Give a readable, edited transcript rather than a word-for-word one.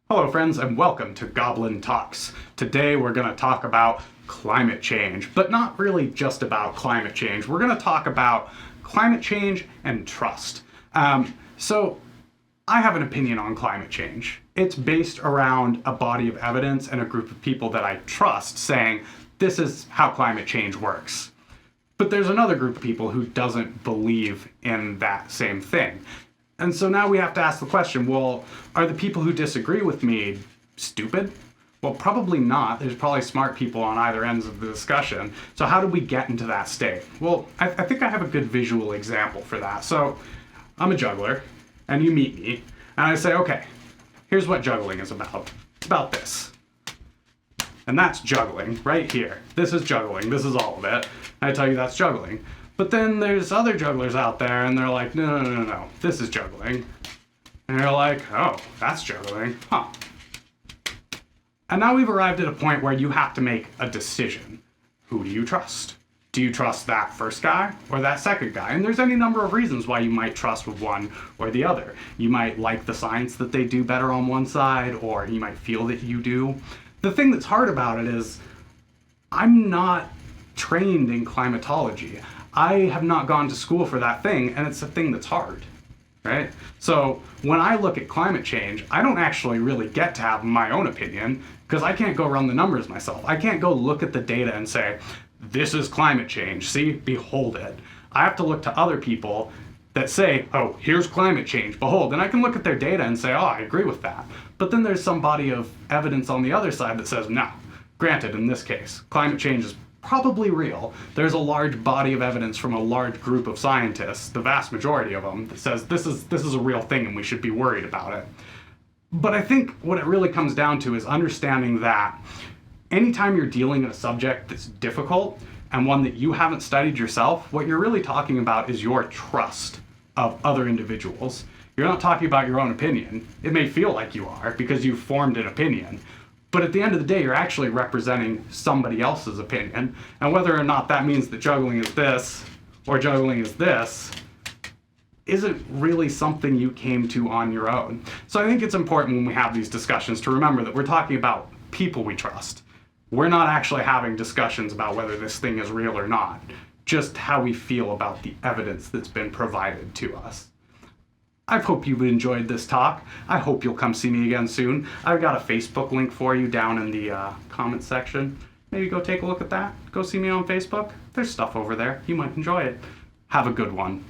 Hello friends and welcome to Goblin Talks. Today we're going to talk about climate change, but not really just about climate change. We're going to talk about climate change and trust. So I have an opinion on climate change. It's based around a body of evidence and a group of people that I trust saying this is how climate change works. But there's another group of people who doesn't believe in that same thing. And so now we have to ask the question, well, are the people who disagree with me stupid? Well, probably not. There's probably smart people on either ends of the discussion. So how did we get into that state? Well, I think I have a good visual example for that. So I'm a juggler, and you meet me, and I say, okay, here's what juggling is about. It's about this. And that's juggling right here. This is juggling. This is all of it. I tell you that's juggling. But then there's other jugglers out there and they're like, no, this is juggling. And you're like, oh, that's juggling, huh. And now we've arrived at a point where you have to make a decision. Who do you trust? Do you trust that first guy or that second guy? And there's any number of reasons why you might trust one or the other. You might like the science that they do better on one side, or you might feel that you do. The thing that's hard about it is I'm not trained in climatology. I have not gone to school for that thing, and it's a thing that's hard, right? So when I look at climate change, I don't actually really get to have my own opinion because I can't go run the numbers myself. I can't go look at the data and say, this is climate change, see, behold it. I have to look to other people that say, oh, here's climate change, behold. And I can look at their data and say, oh, I agree with that. But then there's some body of evidence on the other side that says, no. Granted, in this case, climate change is probably real. There's a large body of evidence from a large group of scientists, the vast majority of them, that says this is a real thing and we should be worried about it. But I think what it really comes down to is understanding that anytime you're dealing in a subject that's difficult and one that you haven't studied yourself, what you're really talking about is your trust of other individuals. You're not talking about your own opinion. It may feel like you are because you've formed an opinion. But at the end of the day, you're actually representing somebody else's opinion. And whether or not that means that juggling is this or juggling is this isn't really something you came to on your own. So I think it's important when we have these discussions to remember that we're talking about people we trust. We're not actually having discussions about whether this thing is real or not, just how we feel about the evidence that's been provided to us. I hope you've enjoyed this talk. I hope you'll come see me again soon. I've got a Facebook link for you down in the comment section. Maybe go take a look at that. Go see me on Facebook. There's stuff over there. You might enjoy it. Have a good one.